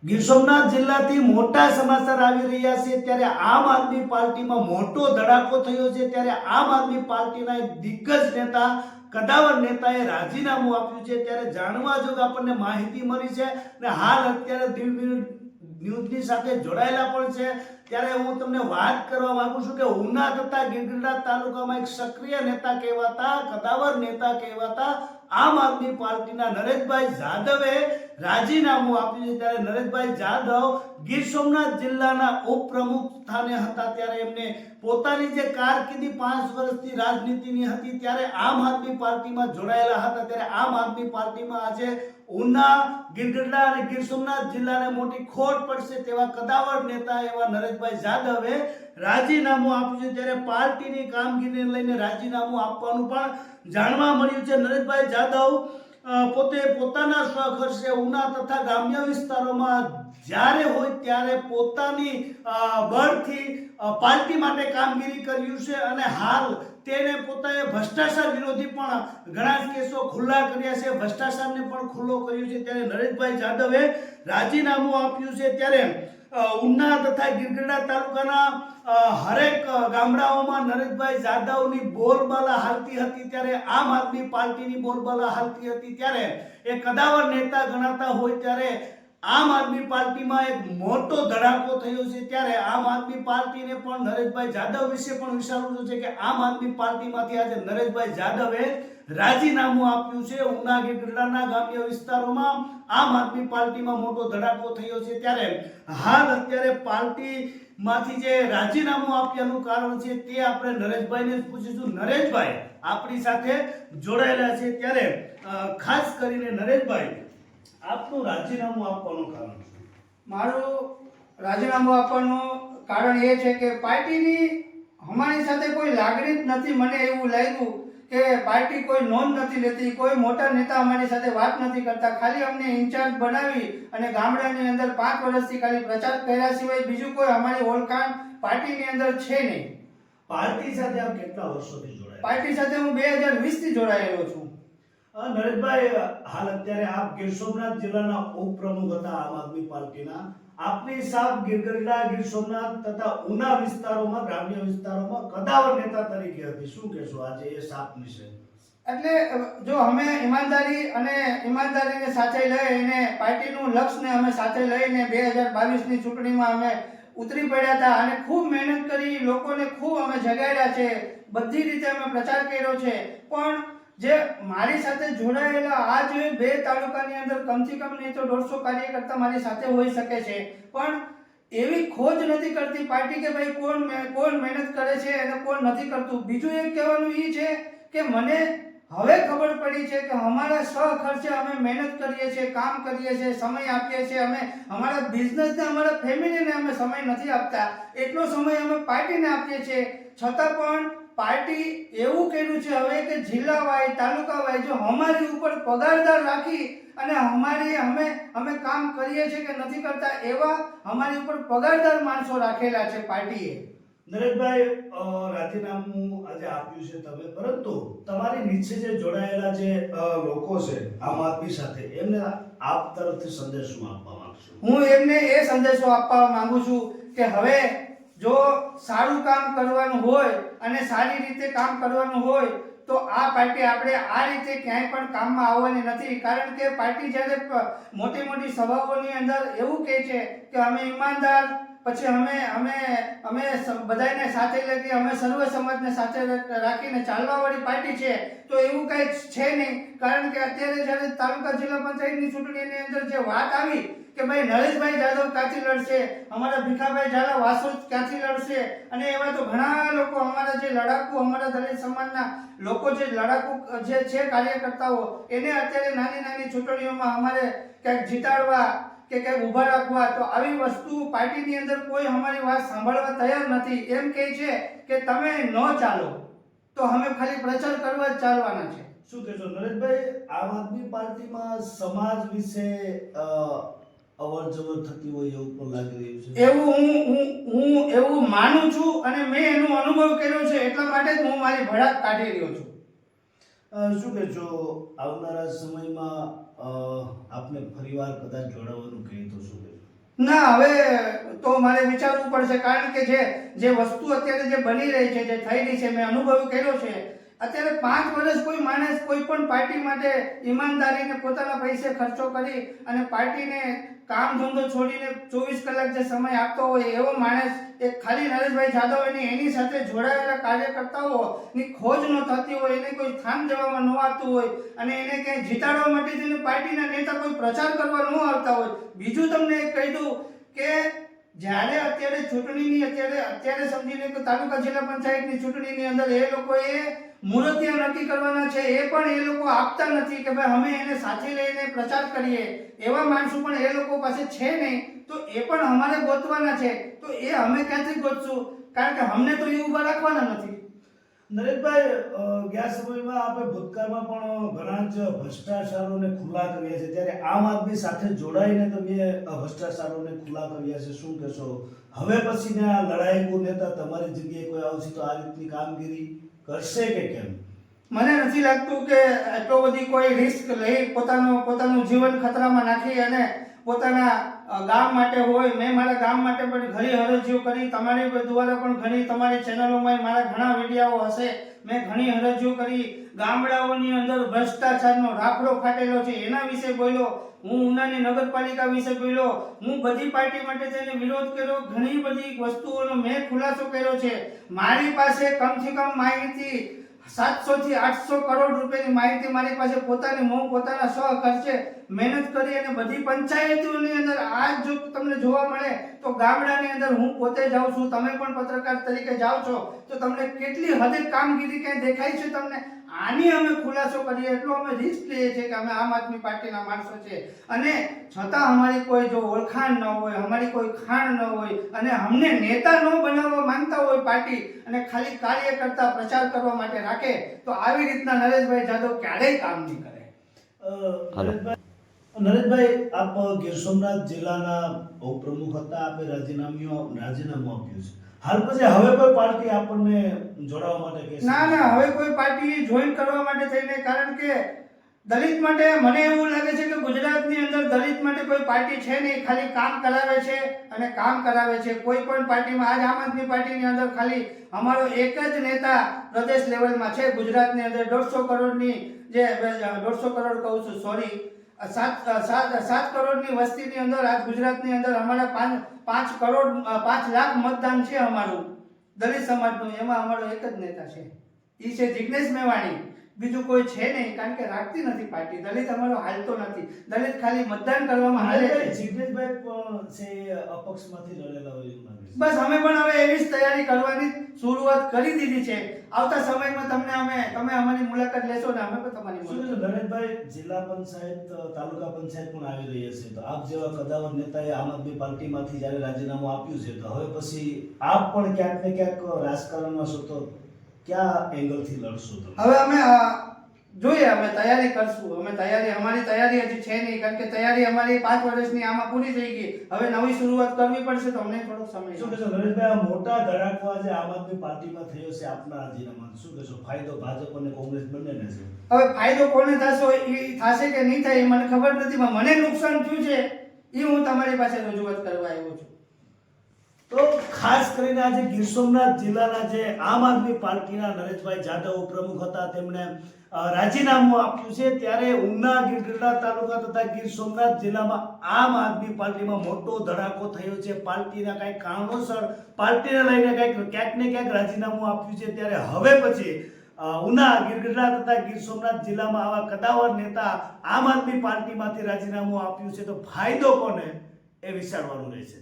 ગીર સોમનાથ જિલ્લાથી મોટા સમાચાર આવી રહ્યા છે ત્યારે આમ આદમી પાર્ટીમાં મોટો ધડાકો થયો છે ત્યારે આમ આદમી પાર્ટીના એક દિગ્ગજ નેતા કદાવર નેતાએ રાજીનામું આપ્યું છે ત્યારે જાણવા જોગ આપણને માહિતી મળી છે અને હાલ અત્યારે ન્યૂઝની સાથે જોડાયેલા પણ છે ત્યારે હું તમને વાત કરવા માંગુ છું કે ઉના તથા ગીરગઢડા તાલુકામાં એક સક્રિય નેતા કહેવાતા કદાવર નેતા કહેવાતા આમ આદમી પાર્ટીના નરેશભાઈ જાદવે રાજીનામું આપ્યું છે ત્યારે નરેશભાઈ જાદવ ગીર સોમનાથ જિલ્લાના ઉપપ્રમુખ સ્થાને હતા ત્યારે એમને પોતાની જે કારકિર્દી 5 વર્ષથી રાજનીતિની હતી ત્યારે આમ આદમી પાર્ટીમાં જોડાયેલા હતા ત્યારે આમ આદમી પાર્ટીમાં આજે ઉના ગીરગઢડા અને ગીર સોમનાથ જિલ્લાને મોટી ખોટ પડશે તેવા કદાવર નેતા એવા નરેશભાઈ જાદવે રાજીનામું આપ્યું છે ત્યારે પાર્ટીની કામગીરીને લઈને રાજીનામું આપવાનું પણ જાણવા મળ્યું છે નરેશભાઈ જાદવ પોતે પોતાના સ્વખર્ચે ઉના તથા ગ્રામ્ય વિસ્તારોમાં જ્યારે હોય ત્યારે પોતાની બળથી પાર્ટી માટે કામગીરી કર્યું છે અને હાલ તેને પોતાએ ભ્રષ્ટાચાર વિરોધી પણ ઘણા કેસો ખુલ્લા કર્યા છે ભ્રષ્ટાચારને પણ ખુલ્લો કર્યું છે ત્યારે નરેશભાઈ જાદવે રાજીનામું આપ્યું છે ત્યારે ઉના તથા ગીરગઢડા તાલુકાના હરેક ગામડાઓમાં નરેશભાઈ જાદવની બોલબાલા હાલતી હતી ત્યારે આમ આદમી પાર્ટીની બોલબાલા હાલતી હતી ત્યારે એ કદાવર નેતા ગણાતા હોય ત્યારે આમ આદમી પાર્ટીમાં એક મોટો ધડાકો થયો છે ત્યારે આમ આદમી પાર્ટીને પણ નરેશભાઈ જાદવ વિશે પણ વિચારવું છે કે આમ આદમી પાર્ટીમાંથી આજે નરેશભાઈ જાદવે રાજીનામું આપ્યું છે ઉના ગીરગઢડાના ગ્રામ્ય વિસ્તારોમાં આમ આદમી પાર્ટીમાં મોટો ધડાકો થયો છે ત્યારે હાલ અત્યારે પાર્ટીમાંથી જે રાજીનામું આપ્યાનું કારણ છે તે આપણે નરેશભાઈને જ પૂછીશું નરેશભાઈ આપણી સાથે જોડાયેલા છે ત્યારે ખાસ કરીને નરેશભાઈ આપનું રાજીનામું આપવાનું કારણ છે? મારું રાજીનામું આપવાનું કારણ એ છે કે પાર્ટીની અમારી સાથે કોઈ લાગણી જ નથી. મને એવું લાગ્યું કે પાર્ટી કોઈ નોંધ નથી લેતી, કોઈ મોટા નેતા અમારી સાથે વાત નથી કરતા, ખાલી અમને ઇન્ચાર્જ બનાવી અને ગામડાની અંદર 5 વર્ષથી ખાલી પ્રચાર કર્યા સિવાય બીજું કોઈ અમારી ઓળખાણ પાર્ટીની અંદર છે નહીં. પાર્ટી સાથે આપ કેટલા વર્ષોથી જોડાયા? પાર્ટી સાથે હું 2020 થી જોડાયેલો છું. નરેશભાઈ, હાલ અત્યારે આપ ગીર સોમનાથ જિલ્લાના ઉપપ્રમુખ હતા આમ આદમી પાર્ટીના. આપની સાથ ગીરગઢડા, ગીર સોમનાથ તથા ઉના વિસ્તારોમાં, ગ્રામ્ય વિસ્તારોમાં કદાવર નેતા તરીકે હતી. શું કહેશો આજે એ સાથ વિશે? એટલે જો અમે ઈમાનદારીને સાથે લઈને પાર્ટીનું લક્ષ્યને અમે સાથે લઈને 2022 ની ચૂંટણીમાં અમે ઉતરી પડ્યા હતા અને ખૂબ મહેનત કરી, લોકોને ખૂબ અમે જગાડ્યા છે, બધી રીતે અમે પ્રચાર કર્યો છે. પણ જે મારી સાથે જોડાયેલા આ જે 2 તાલુકાની અંદર કમથી કમ નહીં તો 150 કાર્યકર્તા મારી સાથે હોઈ શકે છે, પણ એવી ખોજ નથી કરતી પાર્ટી કે ભાઈ કોણ મહેનત કરે છે અને કોણ નથી કરતું. બીજું એક કહેવાનું એ છે કે મને હવે ખબર પડી છે કે અમારા સ્વખર્ચે અમે મહેનત કરીએ છીએ, કામ કરીએ છીએ, સમય આપીએ છીએ, અમે અમારા બિઝનેસને, અમારા ફેમિલીને અમે સમય નથી આપતા, એટલો સમય અમે પાર્ટીને આપીએ છીએ. છતાં પણ પાર્ટી એવું કર્યું છે હવે કે જિલ્લા વાઇઝ, તાલુકા વાઇઝ જો અમારી ઉપર પગારદાર રાખી અને અમે કામ કરીએ છીએ કે નથી કરતા એવા અમારી ઉપર પગારદાર માણસો રાખેલા છે પાર્ટીએ. નરેશભાઈ, રાજીનામું આજે આપ્યું છે તમે, પરંતુ તમારી નીચે જે જોડાયેલા જે લોકો છે આમ આદમી સાથે, એમને આપ તરફથી સંદેશ શું આપવા માંગશો? હું એમને એ સંદેશો આપવા માંગુ છું કે હવે જો સારું કામ કરવાનું હોય અને સારી રીતે કામ કરવાનું હોય તો આ પાર્ટી આપણે આ રીતે ક્યાંય પણ કામમાં આવવાની નથી. કારણ કે પાર્ટી જ્યારે મોટી મોટી સભાઓની અંદર એવું કહે છે કે અમે ઈમાનદાર, પછી અમે બધાને સાથે લઈને અમે સર્વ સમાજને સાથે રાખીને ચાલવાવાળી પાર્ટી છે, તો એવું કંઈ છે નહીં. કારણ કે અત્યારે જ્યારે તાલુકા જિલ્લા પંચાયતની ચૂંટણીની અંદર જે વાત આવી કે ભાઈ નરેશભાઈ જાદવ ક્યાંથી લડશે, અમારા ભીખાભાઈ ઝાલા વાસોદ ક્યાંથી લડશે, અને એવા તો ઘણા લોકો અમારા જે લડાકુ, અમારા દલિત સમાજના લોકો જે લડાકુ જે છે કાર્યકર્તાઓ, એને અત્યારે નાની નાની ચૂંટણીઓમાં અમારે ક્યાંક જીતાડવા કે ક્યાંક ઊભા રાખવા, તો આવી વસ્તુ પાર્ટીની અંદર કોઈ અમારી વાત સાંભળવા તૈયાર નથી. એમ કહે છે કે તમે ન ચાલો, તો અમે ખાલી પ્રચાર કરવા જ ચાલવાના છે. શું કહેશો નરેશભાઈ, આમ આદમી પાર્ટીમાં સમાજ વિશે અવર જવર થતી હોય એવું પણ લાગી રહ્યું છે? એવું હું એવું માનું છું અને મેં એનો અનુભવ કર્યો છે, એટલા માટે જ હું મારી ભડાક કાઢી રહ્યો છું. શું કહેશો આવનારા સમયમાં આપને ફરીવાર કદાચ જોડાવાનું કહે તો શું કહેશો? ના, હવે તો મારે વિચારવું પડશે, કારણ કે જે વસ્તુ અત્યારે જે બની રહી છે, જે થઈ રહી છે, મેં અનુભવ કર્યો છે. અત્યારે 5 વર્ષ કોઈ માણસ કોઈ પણ પાર્ટી માટે ઈમાનદારીને પોતાના પૈસે ખર્ચો કરી અને પાર્ટીને કામ ધંધો છોડીને 24 કલાક જે સમય આપતો હોય એવો માણસ એક ખાલી નરેશભાઈ જાદવ એની સાથે જોડાયેલા કાર્યકર્તાઓની ખોજ ન થતી હોય, એને કોઈ સ્થાન દેવામાં ન આવતું હોય અને એને ક્યાંય જીતાડવા માટે થઈને પાર્ટીના નેતા કોઈ પ્રચાર કરવા ન આવતા હોય. બીજું તમને એક કહી દઉં કે જ્યારે અત્યારે ચૂંટણીની અત્યારે સમજી લો કે તાલુકા જિલ્લા પંચાયતની ચૂંટણીની અંદર એ લોકોએ મુહૂર્તિયા નક્કી કરવાના છે, એ પણ એ લોકો આપતા નથી કે ભાઈ અમે એને સાથે લઈને પ્રચાર કરીએ. એવા માણસો પણ એ લોકો પાસે છે નહીં, તો એ પણ અમારે ગોતવાના છે. તો એ અમે ક્યાંથી ગોતશું, કારણ કે અમને તો એ ઊભા રાખવાના નથી. નરેશભાઈ, ગયા સમયમાં આપણે ભૂતકાળમાં પણ ઘણા જ ભ્રષ્ટાચારોને ખુલ્લા કર્યા છે, ત્યારે આમ આદમી સાથે જોડાઈને તમે આ ભ્રષ્ટાચારોને ખુલ્લા કર્યા છે, શું કહેશો? હવે પછીના લડાયકુ નેતા તમારી જગ્યાએ કોઈ આવશે તો આ રીતની કામગીરી કરશે કે કેમ? મને નથી લાગતું કે એટલો બધી કોઈ રિસ્ક લઈ પોતાનું જીવન ખતરામાં નાખી અને પોતાના ગામ માટે હોય. મેં મારા ગામ માટે પણ ઘણી હરજીઓ કરી, તમારી દ્વારા પણ ઘણી, તમારી ચેનલોમાં મારા ઘણા વિડીયો હશે, મેં ઘણી હરજીઓ કરી. ગામડાઓની અંદર ભ્રષ્ટાચારનો રાફડો ફાટેલો છે એના વિશે બોલ્યો, હું ઉનાની નગરપાલિકા વિશે બોલ્યો, હું બધી પાર્ટી માટે તેને વિરોધ કર્યો, ઘણી બધી વસ્તુઓનો મેં ખુલાસો કર્યો છે. મારી પાસે કમથી કમ માહિતી 700 થી 800 કરોડ રૂપિયાની માહિતી મારી પાસે પોતાના સ્વખર્ચે મહેનત કરી અને બધી પંચાયતોની અંદર આજ જો તમને જોવા મળે તો ગામડાની અંદર હું પોતે જાઉં છું, તમે પણ પત્રકાર તરીકે જાઓ છો, તો તમને કેટલી હદે કામગીરી ક્યાંય દેખાય છે તમને? આની અમે ખુલાસો કરીએ એટલો અમે રિસ્ક લઈએ છીએ કે અમે આમ આદમી પાર્ટીના માણસો છે, અને છતાં અમારી કોઈ જો ઓળખાણ ન હોય, અમારી કોઈ ખાણ ન હોય અને અમને નેતા ન બનાવવા માંગતા હોય પાર્ટી અને ખાલી કાર્યકર્તા પ્રચાર કરવા માટે રાખે, તો આવી રીતના નરેશભાઈ જાદવ ક્યારેય કામ નહીં કરે. નરેશભાઈ, આપ ગીર સોમનાથ જિલ્લાના ઉપપ્રમુખ હતા, આપે રાજીનામું આપ્યું છે. હાલ પછી હવે કોઈ પાર્ટી આપણને જોડાવા માટે કે ના, હવે કોઈ પાર્ટી જોઈન કરવા માટે થઈને, કારણ કે દલિત માટે મને એવું લાગે છે કે ગુજરાતની અંદર દલિત માટે કોઈ પાર્ટી છે નહીં, ખાલી કામ કરાવે છે અને કામ કરાવે છે. કોઈ પણ પાર્ટીમાં આજ આમ આદમી પાર્ટીની અંદર ખાલી અમારો એક જ નેતા પ્રદેશ લેવલમાં છે ગુજરાતની અંદર. 150 કરોડની જે 150 કરોડ કહું છું, સોરી, 7 કરોડની વસ્તીની અંદર આજ ગુજરાતની અંદર અમારા 5 લાખ મતદાન છે અમારું દલિત સમાજનું, એમાં અમારો એક જ નેતા છે, એ છે જિગ્નેશ મેવાણી. બીજું કોઈ છે નહીં, કારણ કે રાખતી નથી પાર્ટી. દલિત અમારો હાલતો નથી, દલિત ખાલી મતદાન કરવામાં હાલે છે. જિગ્નેશભાઈ પણ છે અપક્ષમાંથી લડેલા હોય એવું લાગે છે. બસ અમે પણ હવે એવી જ તૈયારી કરવાની શરૂઆત કરી દીધી છે. આવતા સમયમાં તમે અમારી મુલાકાત લેશો ને અમે પણ તમારી મુલાકાત. નરેશભાઈ, જિલ્લા પંચાયત, તાલુકા પંચાયત પણ આવી રહી છે, તો આપ જેવા કદાવર નેતાએ આમ આદમી પાર્ટીમાંથી જ્યારે રાજીનામું આપ્યું છે, તો હવે પછી આપ પણ ક્યાંક ને ક્યાંક રાજકારણમાં છો, તો ક્યાં એંગલથી લડશો તમે? હવે અમે જોઈએ, અમે તૈયારી કરશું. અમારી તૈયારી હજી છે નહીં, કારણ કે તૈયારી અમારી 5 વર્ષની આમાં પૂરી થઈ ગઈ. હવે નવી શરૂઆત કરવી પડશે, તો અમને થોડોક સમય. શું કહેશો નરેશભાઈ, આ મોટા ધડાકો આજે આમ આદમી પાર્ટીમાં થયો છે આપના રાજીનામાનો, શું કહેશો? ફાયદો ભાજપ અને કોંગ્રેસ બંનેને છે. હવે ફાયદો કોને થશે કે નહીં થાય એ મને ખબર નથી, પણ મને નુકસાન થયું છે એ હું તમારી પાસે રજૂઆત કરવા આવ્યો છું. તો ખાસ કરીને આજે ગીર સોમનાથ જિલ્લાના જે આમ આદમી પાર્ટીના નરેશભાઈ જાદવ પ્રમુખ હતા, તેમણે રાજીનામું આપ્યું છે, ત્યારે ઉના, ગીરગઢડા તાલુકા તથા ગીર સોમનાથ જિલ્લામાં આમ આદમી પાર્ટીમાં મોટો ધડાકો થયો છે. પાર્ટીના કંઈક કારણોસર પાર્ટીને લઈને ક્યાંક ને ક્યાંક રાજીનામું આપ્યું છે, ત્યારે હવે પછી ઉના, ગીરગઢડા તથા ગીર સોમનાથ જિલ્લામાં આવા કદાવર નેતા આમ આદમી પાર્ટીમાંથી રાજીનામું આપ્યું છે, તો ફાયદો કોને એ વિચારવાનું રહેશે.